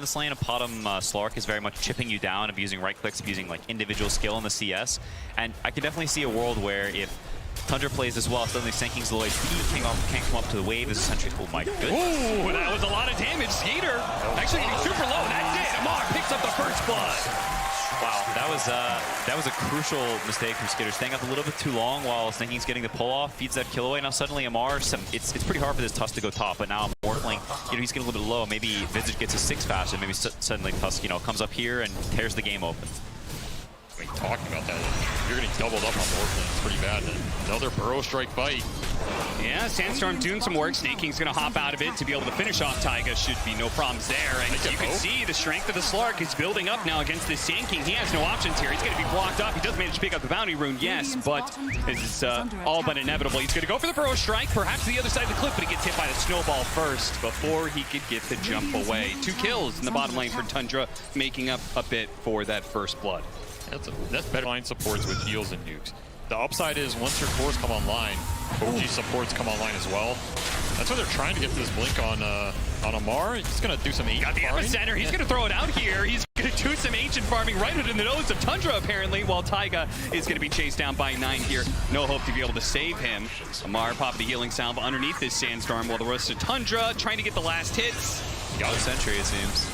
this lane, and bottom Slark is very much chipping you down, abusing right clicks, abusing like individual skill in the CS. And I can definitely see a world where if Tundra plays as well, suddenly Sanking's low HP, can't come up to the wave. Is essentially, oh my goodness. Ooh, that was a lot of damage. Skeeter actually getting super low. That's it. Amar picks up the first blood. Wow, that was a crucial mistake from Skeeter, staying up a little bit too long while Sanking's getting the pull off, feeds that kill away. Now suddenly Amar, it's pretty hard for this Tusk to go top, but now Morphling, he's getting a little bit low. Maybe Visage gets a 6 faster. Maybe suddenly Tusk, comes up here and tears the game open. I mean, talking about that, you're getting doubled up on Morphling. It's pretty bad. Another burrow strike fight. Yeah, Sandstorm doing some work. Snake King's going to hop out of it to be able to finish off Taiga. Should be no problems there. And you can see the strength of the Slark is building up now against this Sand King. He has no options here. He's going to be blocked up. He does manage to pick up the bounty rune, yes, but it's all but inevitable. He's going to go for the burrow strike, perhaps to the other side of the cliff, but he gets hit by the snowball first before he could get the jump away. 2 kills in the bottom lane for Tundra, making up a bit for that first blood. That's better line supports with heals and nukes. The upside is once your cores come online, OG supports come online as well. That's why they're trying to get this blink on Amar. He's going to do some ancient Got the farming. epicenter. He's going to throw it out here. He's going to do some ancient farming right in the nose of Tundra, apparently, while Taiga is going to be chased down by 9 here. No hope to be able to save him. Amar popping the healing salve underneath this Sandstorm, while the rest of Tundra trying to get the last hits. Got a sentry, it seems.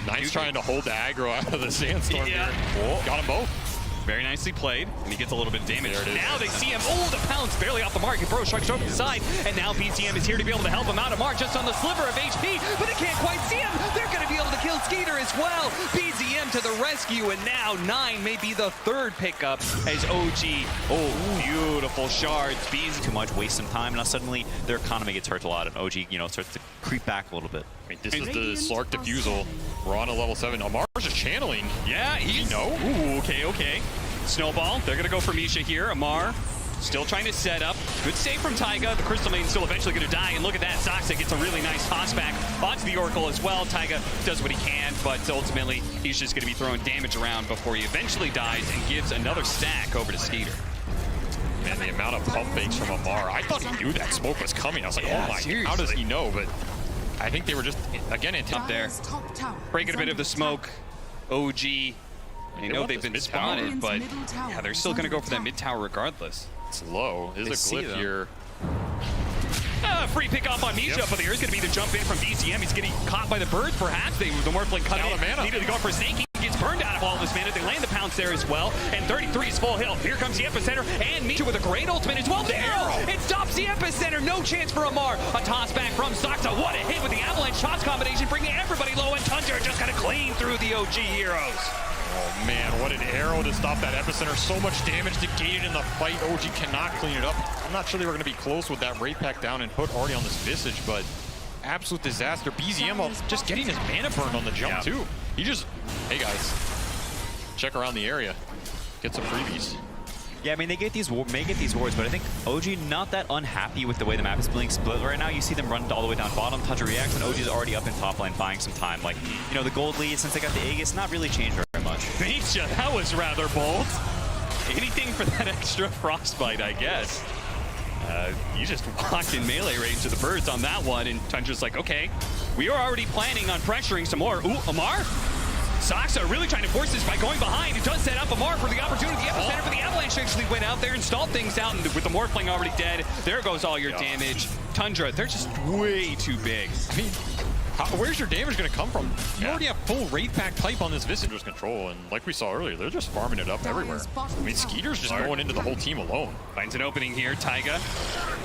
Nice trying to hold the aggro out of the Sandstorm here. Oh. Got them both. Very nicely played, and he gets a little bit of damage. There it is. Now they see him. Oh, the pounce barely off the mark. And Bro strikes over the side, and now BCM is here to be able to help him out. Amar just on the sliver of HP, but they can't quite see him. They're going to be able to kill Skeeter as well. BCM to the rescue, and now 9 may be the 3rd pickup as OG. Oh, beautiful shards. BZ Too much, waste some time. Now suddenly their economy gets hurt a lot, and OG, starts to creep back a little bit. I mean, this is the Slark defusal. We're on a level 7. Amar's just channeling. Yeah, he's... Ooh, okay. Snowball, they're going to go for Misha here. Amar still trying to set up. Good save from Taiga. The Crystal Maid's still eventually going to die. And look at that. Zoxa gets a really nice toss back onto the Oracle as well. Taiga does what he can, but ultimately he's just going to be throwing damage around before he eventually dies and gives another stack over to Skeeter. Man, the amount of pump fakes from Amar. I thought he knew that smoke was coming. I was like, Yeah, oh my, seriously. how does he know? But I think they were just, again, Up there. Breaking a bit of the smoke. OG. I know they've been spotted, but yeah, they're still going to go for that mid tower regardless. It's low. There's a glyph here. Free pick off on Misha, but there's going to be the jump in from BCM. He's getting caught by the birds, perhaps. The Morphling cut in. Needed to go for Snake. He gets burned out of all this mana. They land the pounce there as well. And 33 is full health. Here comes the epicenter. And Misha with a great ultimate as well. The arrow! It stops the epicenter. No chance for Amar. A toss back from Zoxa. What a hit with the avalanche shots combination, bringing everybody low. And Tundra just kind of clean through the OG heroes. Oh man, what an arrow to stop that epicenter. So much damage negated in the fight. OG cannot clean it up. I'm not sure they were going to be close with that Wraith Pack down and put already on this Visage, but absolute disaster. BZM just getting his mana burned on the jump too. He just, hey guys, check around the area. Get some freebies. Yeah, I mean, they get these wards, but I think OG not that unhappy with the way the map is being split right now. You see them run all the way down bottom, Tundra reacts, and OG's already up in top lane buying some time. Like, the gold lead, since they got the Aegis, not really changed very much. Misha, that was rather bold. Anything for that extra frostbite, I guess. You just walked in melee range to the birds on that one, and Tundra's like, okay, we are already planning on pressuring some more. Ooh, Amar? Zoxa really trying to force this by going behind. It does set up Amar for the opportunity. The epicenter for the avalanche actually went out there, installed things out, and with the Morphling already dead, there goes all your damage. Tundra, they're just way too big. I mean, where's your damage going to come from? You already have full Wraith Pack type on this Visager's control, and like we saw earlier, they're just farming it up everywhere. I mean, Skeeter's just going into the whole team alone. Finds an opening here. Taiga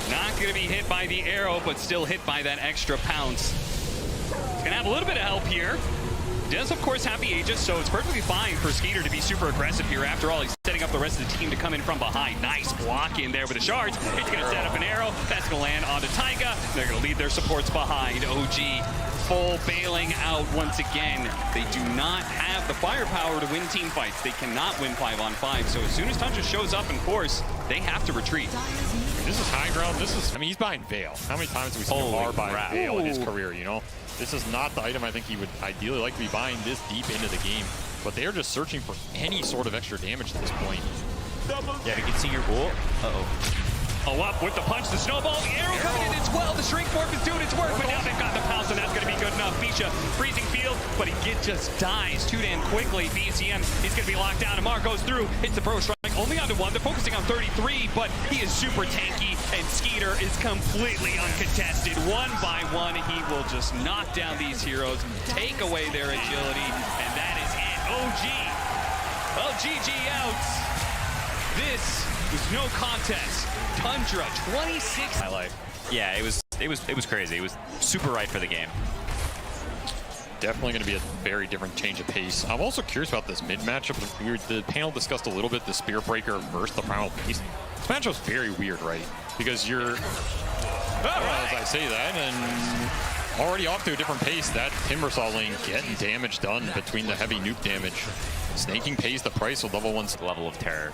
not going to be hit by the arrow, but still hit by that extra pounce. He's going to have a little bit of help here. Does, of course, have the Aegis, so it's perfectly fine for Skeeter to be super aggressive here. After all, he's setting up the rest of the team to come in from behind. Nice block in there with the shards. It's going to set up an arrow. That's going to land onto Taiga. They're going to leave their supports behind. OG full bailing out once again. They do not have the firepower to win team fights. They cannot win 5-on-5. So as soon as Tundra shows up in force, they have to retreat. This is high ground. I mean, he's buying Veil. How many times have we seen Amar buy Veil in his career, This is not the item I think he would ideally like to be buying this deep into the game. But they are just searching for any sort of extra damage at this point. Yeah, you can see your ult. Uh-oh. Oh, up with the punch, the snowball, the arrow coming in as well. The shrink morph is doing its work, but now they've got the pounce, and that's going to be good enough. Misha, freezing field, but he just dies too damn quickly. BCM is going to be locked down. Amar goes through, hits the pro strike, only onto one. They're focusing on 33, but he is super tanky, and Skeeter is completely uncontested. One by one, he will just knock down these heroes, take away their agility, and that is it. OG. Well, GG out. This was no contest. Tundra, 26 highlight. Yeah, it was crazy. It was super right for the game. Definitely going to be a very different change of pace. I'm also curious about this mid matchup. The panel discussed a little bit the Spear Breaker versus the Primal Beast. This matchup's very weird, right? Because you're, as I say that, and already off to a different pace. That Timbersaw lane getting damage done between the heavy nuke damage. Snaking pays the price with level 1's Level of terror.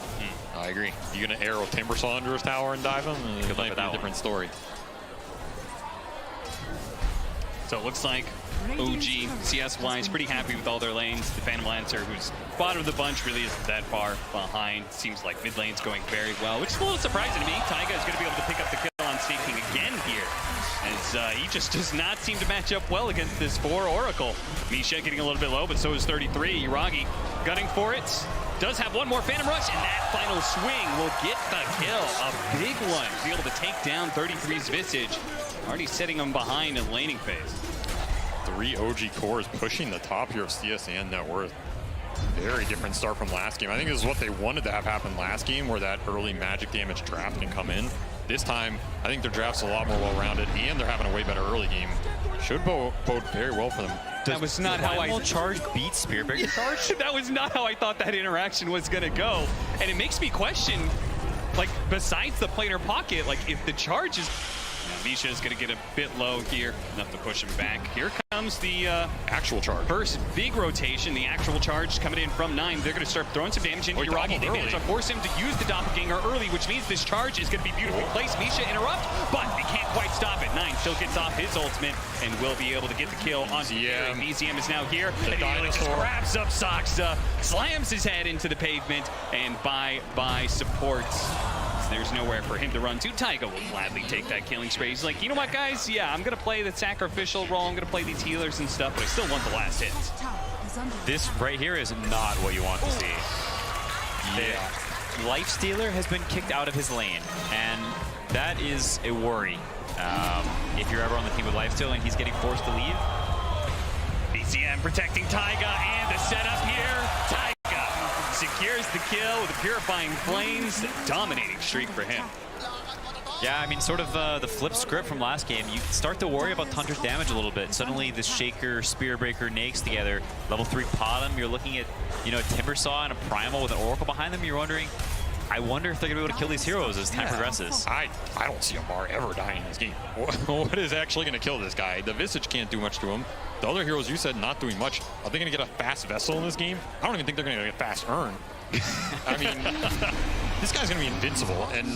I agree. You gonna arrow Timbersaw under his tower and dive him? It might be a different story. So it looks like OG, CS-wise, pretty happy with all their lanes. The Phantom Lancer, who's bottom of the bunch, really isn't that far behind. Seems like mid lane's going very well, which is a little surprising to me. Taiga is going to be able to pick up the kill on Snaking again here, as he just does not seem to match up well against this 4 Oracle. Misha getting a little bit low, but so is 33. Yuragi gunning for it. Does have one more Phantom Rush, and that final swing will get the kill. A big one to be able to take down 33's Visage. Already setting him behind in laning phase. 3 OG cores pushing the top here of CS and net worth. Very different start from last game. I think this is what they wanted to have happen last game, where that early magic damage draft can come in. This time, I think their draft's a lot more well-rounded, and they're having a way better early game. Should bode very well for them. That was not how I charge beat Spear Breaker charge. That was not how I thought that interaction was going to go, and it makes me question, like, besides the planar pocket, like, if the charge is... Misha is going to get a bit low here, enough to push him back. Here comes the actual charge. First big rotation, the actual charge coming in from 9. They're going to start throwing some damage into Yuragi. They managed to force him to use the Doppelganger early, which means this charge is going to be beautifully placed. Misha interrupt, but they can't quite stop it. 9 still gets off his ultimate and will be able to get the kill on BZM. BZM is now here, and he just grabs up Saksa, slams his head into the pavement, and bye-bye support. There's nowhere for him to run to. Taiga will gladly take that killing spree. He's like, you know what, guys? Yeah, I'm going to play the sacrificial role. I'm going to play these healers and stuff, but I still want the last hit. This right here is not what you want to see. Yeah. Lifestealer has been kicked out of his lane, and that is a worry. If you're ever on the team with Lifestealer and he's getting forced to leave. BCM protecting Taiga, and the setup here. Taiga secures the kill with the Purifying Flames. Dominating streak for him. Yeah, I mean, sort of the flip script from last game. You start to worry about Tundra's damage a little bit. Suddenly, the Shaker, Spear Breaker, Nakes together. Level 3 Potom. You're looking at, you know, a Timbersaw and a Primal with an Oracle behind them. You're wondering, I wonder if they're going to be able to kill these heroes as time progresses. I don't see Amar ever dying in this game. What is actually going to kill this guy? The Visage can't do much to him. The other heroes you said not doing much. Are they going to get a fast Vessel in this game? I don't even think they're going to get a fast Urn. I mean, this guy's going to be invincible. And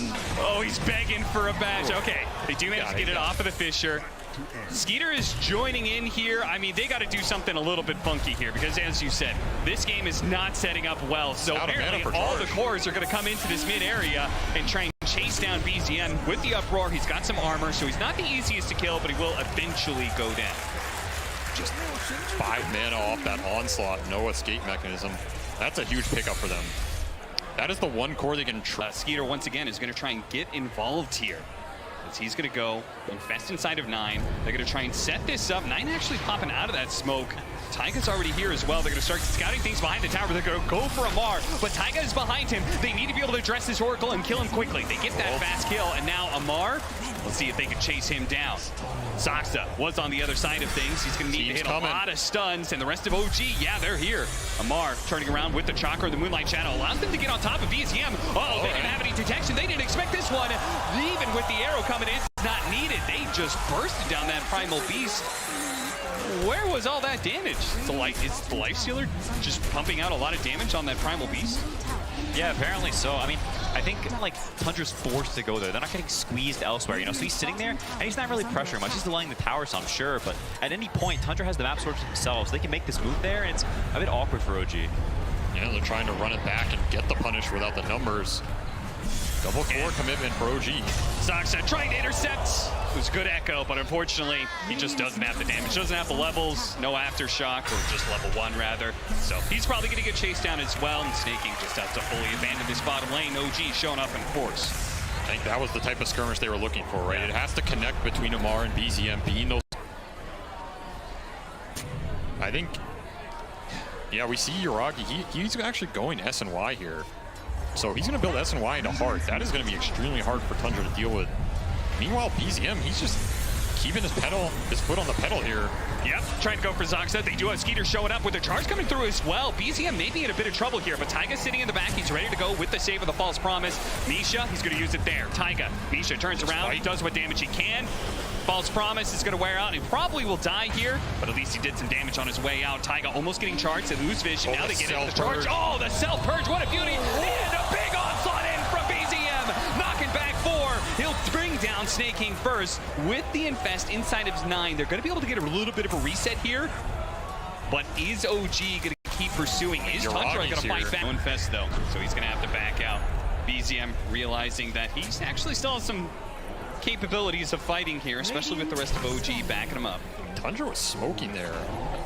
oh, he's begging for a badge. Okay, they do manage to get it off of the Fisher. Skeeter is joining in here. I mean, they got to do something a little bit funky here because, as you said, this game is not setting up well. So apparently all the cores are going to come into this mid area and try and chase down BZM with the Uproar. He's got some armor, so he's not the easiest to kill, but he will eventually go down. Just 5 mana off that onslaught, no escape mechanism. That's a huge pickup for them. That is the one core they can try. Skeeter, once again, is going to try and get involved here. As he's going to go infest inside of 9. They're going to try and set this up. 9 actually popping out of that smoke. Taiga's already here as well. They're going to start scouting things behind the tower. They're going to go for Amar, but Taiga is behind him. They need to be able to address this Oracle and kill him quickly. They get that fast kill, and now Amar, let's see if they can chase him down. Saksa was on the other side of things. He's going to need to hit a lot of stuns, and the rest of OG, yeah, they're here. Amar turning around with the Chakra, the Moonlight Shadow, allows them to get on top of BZM. Oh, they didn't have any detection. They didn't expect this one. Even with the arrow coming in, it's not needed. They just bursted down that Primal Beast. Where was all that damage? Is the Lifestealer just pumping out a lot of damage on that Primal Beast? Yeah, apparently so. I mean, I think like Tundra's forced to go there. They're not getting squeezed elsewhere, you know. So he's sitting there and he's not really pressuring much. He's delaying the tower some, sure, but at any point, Tundra has the map sorted themselves. They can make this move there, and it's a bit awkward for OG. Yeah, they're trying to run it back and get the punish without the numbers. Double core commitment for OG. Zoxa trying to intercept. It was good echo, but unfortunately, he just doesn't have the damage. Doesn't have the levels, no aftershock, or just level 1 rather. So he's probably going to get chased down as well, and Snaking just has to fully abandon this bottom lane. OG showing up in force. I think that was the type of skirmish they were looking for, right? It has to connect between Amar and BZM, being those. I think, yeah, we see Yuragi. He's actually going SNY here. So he's going to build SNY into Heart. That is going to be extremely hard for Tundra to deal with. Meanwhile, BZM, he's just keeping his foot on the pedal here. Yep, trying to go for Zoxa. They do have Skeeter showing up with a charge coming through as well. BZM may be in a bit of trouble here, but Taiga's sitting in the back. He's ready to go with the save of the False Promise. Misha, he's going to use it there. Taiga, Misha turns around. He does what damage he can. False Promise is going to wear out. He probably will die here, but at least he did some damage on his way out. Taiga almost getting charged. They lose vision. Now they get into the charge. Oh, the self-purge. What a beauty. And a big onslaught in from BZM. Knocking back 4. He'll bring down Snaking first with the Infest inside of his 9. They're going to be able to get a little bit of a reset here, but is OG going to keep pursuing? Is Tundra going to fight back? No Infest, though, so he's going to have to back out. BZM realizing that he's actually still has some capabilities of fighting here, especially with the rest of OG backing him up. Tundra was smoking there.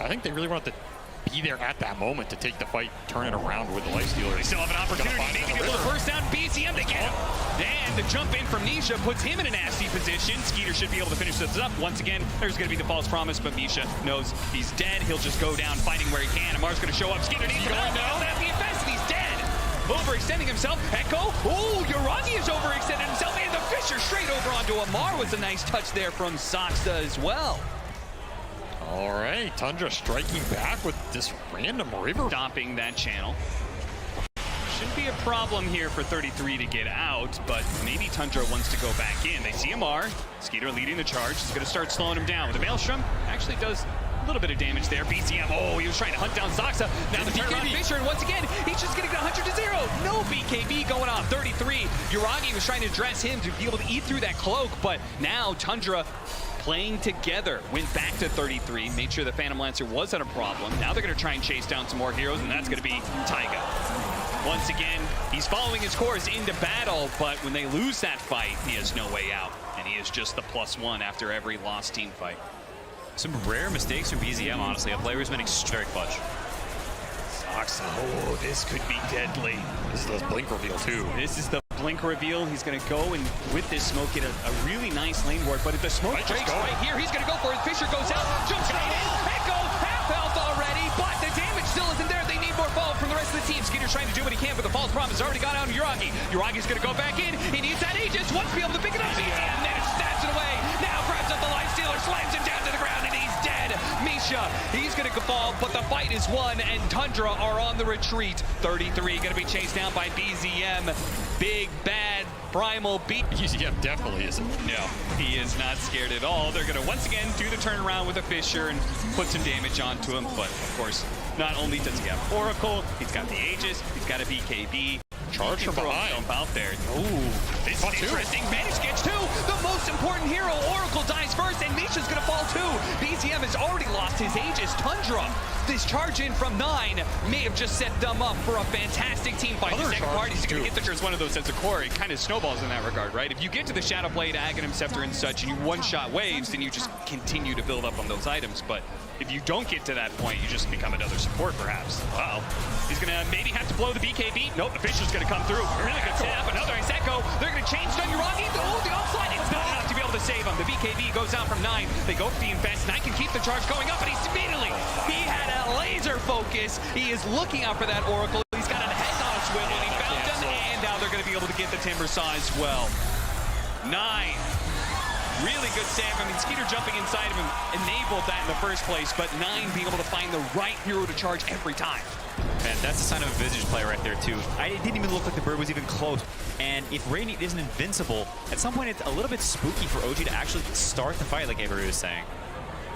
I think they really wanted to be there at that moment to take the fight, turn it around with the Lifestealer. They still have an opportunity, maybe to the first down. BZM, they get him. And the jump in from Nisha puts him in a nasty position. Skeeter should be able to finish this up. Once again, there's going to be the False Promise, but Misha knows he's dead. He'll just go down fighting where he can. Amar's going to show up. Skeeter needs to go down. That's the Infest, and he's dead. Overextending himself. Echo. Oh, Yuragi has overextended himself. And the Fisher straight over onto Amar was a nice touch there from Zoxa as well. All right, Tundra striking back with this random river. Stopping that channel. Shouldn't be a problem here for 33 to get out, but maybe Tundra wants to go back in. They see Amar. Skeeter leading the charge. He's going to start slowing him down. The Maelstrom actually does a little bit of damage there. BZM, oh, he was trying to hunt down Zoxa. Now the turnaround Fisher, and once again, he's just getting 100 to 0. No BKB going on. 33. Yuragi was trying to dress him to be able to eat through that cloak, but now Tundra playing together, went back to 33, made sure the Phantom Lancer wasn't a problem. Now they're going to try and chase down some more heroes, and that's going to be Taiga. Once again, he's following his course into battle, but when they lose that fight, he has no way out, and he is just the +1 after every lost team fight. Some rare mistakes from BZM, honestly. A player who's been very clutch. Zoxa, oh, this could be deadly. This is the blink reveal, too. This is the blink reveal. He's going to go and with this smoke get a really nice lane ward, but if the smoke breaks right here, he's going to go for it. Fisher goes out, jumps straight in, Echo, half health already, but the damage still isn't there. They need more follow from the rest of the team. Skeeter's trying to do what he can, but the False Promise has already got out on Yuragi. Yuragi's going to go back in. He needs that Aegis. Wants to be able to pick it up, and then it stabs it away. Now grabs up the Lifestealer, slams him down to the ground, and he's dead. Misha, he's going to fall, but the fight is won, and Tundra are on the retreat. 33 going to be chased down by BZM. Big, bad, primal beat. BZM definitely isn't. No, he is not scared at all. They're going to once again do the turnaround with a Fisher and put some damage onto him, but of course, not only does he have Oracle, he's got the Aegis, he's got a BKB. Charge from behind. Jump out there. Ooh, this is interesting. Manage gets 2. The most important hero, Oracle, dies first, and Misha's going to fall too. BZM has already lost his Aegis. Tundra, this charge in from 9 may have just set them up for a fantastic team fight. The second part, he's going to get there's one of those as a core. It kind of snowballs in that regard, right? If you get to the Shadow Blade, Aghanim Scepter, and such, and you one-shot waves, then you just continue to build up on those items. But if you don't get to that point, you just become another support, perhaps. Uh-oh. He's going to maybe have to blow the BKB. Nope, the Fisher's going to come through. Really good snap. Another Ice Echo. They're going to change on Yuragi. Oh, the onslaught. It's not enough to be able to save him. The BKB goes out from 9. They go for the Infest. 9 can keep the charge going up, and he's immediately. He had a laser focus. He is looking out for that Oracle. He's got a head on a swivel, and he found him, and now they're going to be able to get the Timber Saw as well. 9. Really good save. I mean, Skeeter jumping inside of him enabled that in the first place, but 9 being able to find the right hero to charge every time. Man, that's a sign of a Visage play right there, too. It didn't even look like the bird was even close. And if Radiant isn't invincible, at some point it's a little bit spooky for OG to actually start the fight, like Avery was saying.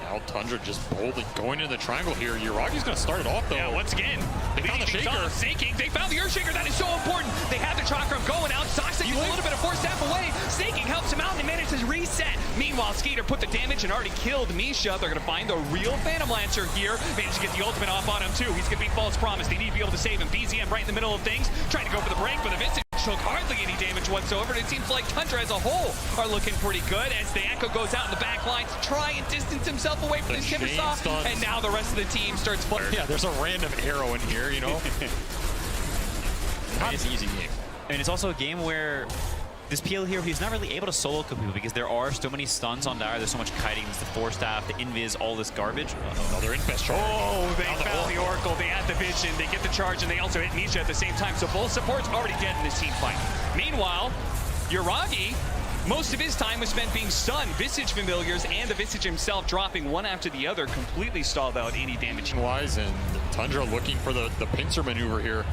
Now Tundra just boldly going into the triangle here. Yuragi's going to start it off, though. Yeah, once again, they found the Shaker. Snaking, they found the Earthshaker. That is so important. They have the Chakram going out. Zoxa gets a little bit of force step away. Snaking helps him out, and he manages to reset. Meanwhile, Skeeter put the damage and already killed Misha. They're going to find the real Phantom Lancer here. Managed to get the ultimate off on him, too. He's going to be False Promise. They need to be able to save him. BZM right in the middle of things. Trying to go for the break, but the Vincent Flash hook, hardly any damage whatsoever. And it seems like Tundra as a whole are looking pretty good as the Echo goes out in the back line to try and distance himself away from this Timbersaw. And now the rest of the team starts playing. Yeah, there's a random arrow in here, you know. Not an easy game. And it's also a game where this PL here, he's not really able to solo kill people because there are so many stuns on Dire. There's so much kiting, the Force Staff, the Invis, all this garbage. Another Infest charge. Oh, they found the Oracle. They had the vision. They get the charge, and they also hit Misha at the same time. So both supports already dead in this team fight. Meanwhile, Yuragi, most of his time was spent being stunned. Visage Familiars and the Visage himself dropping one after the other, completely stalled out any damage. Wise and Tundra looking for the pincer maneuver here.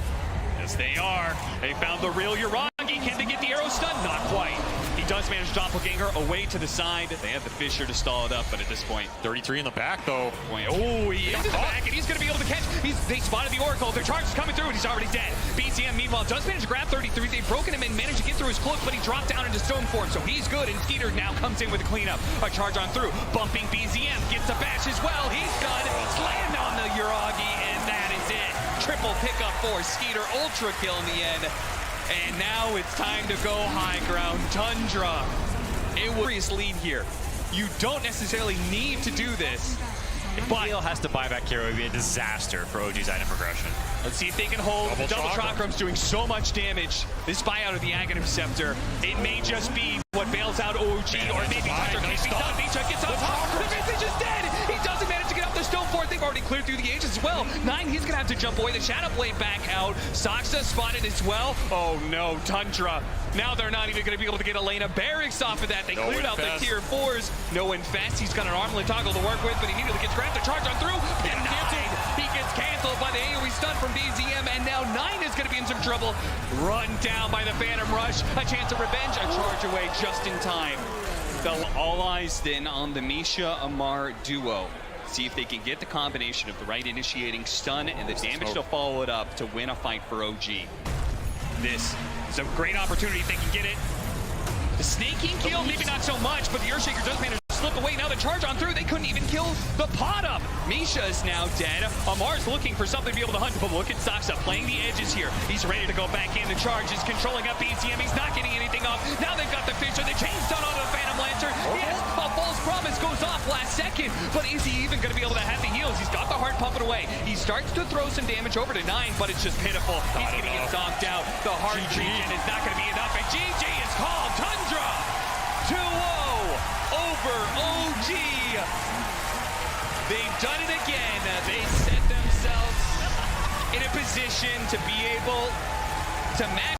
Yes, they are. They found the real Yuragi. Can they get the arrow stun? Not quite. He does manage Doppelganger away to the side. They have the Fisher to stall it up, but at this point... 33 in the back, though. Oh, he is in the back, and he's going to be able to catch. They spotted the Oracle. Their charge is coming through, and he's already dead. BCM, meanwhile, does manage to grab 33. They've broken him and managed to get through his cloak, but he dropped down into stone form, so he's good. And Skeeter now comes in with a cleanup. A charge on through. Bumping BZM. Gets a bash as well. He's done. Slammed on the Yuragi, and that is it. Triple pickup for Skeeter. Ultra kill in the end. And now it's time to go high ground. Tundra. A serious lead here. You don't necessarily need to do this. But PL has to buy back hero. It would be a disaster for OG's item progression. Let's see if they can hold. The double Chakrams doing so much damage. This buyout of the Aghanim Scepter. It may just be what bails out OG, or maybe Tundra gets beat up. Misha gets on top. The Visage is dead. He doesn't manage to get up the stone fort. They've already cleared through the Aegis as well. 9, he's going to have to jump away. The Shadow Blade back out. Saksa spotted as well. Oh no, Tundra. Now they're not even going to be able to get Elena Barracks off of that. They cleared out the tier 4s. No Infest. He's got an armlet toggle to work with, but he immediately gets grabbed. The charge on through. Denied. He gets canceled by the AoE stun from BZM, and now 9 is going to be in some trouble. Run down by the Phantom Rush. A chance of revenge. A charge away just in time. All eyes then on the Misha Amar duo. See if they can get the combination of the right initiating stun and the damage to follow it up to win a fight for OG. This is a great opportunity if they can get it. The snaking kill, maybe not so much, but the Earthshaker does manage to slip away. Now the charge on through, they couldn't even kill the pot up. Misha is now dead. Amar's looking for something to be able to hunt, but look at Saksa playing the edges here. He's ready to go back in. The charge is controlling up BCM. He's not getting anything off. Now they've got the Fisher. The chain stun onto the Phantom Lancer. Yes, a false promise goes off last second, but is he even going to be able to have the heals? He's got the heart pumping away. He starts to throw some damage over to 9, but it's just pitiful. He's going to get knocked out. The heart regen is not going to be enough, and GG is called. Tundra 2-0 over OG. They've done it again. They set themselves in a position to be able to match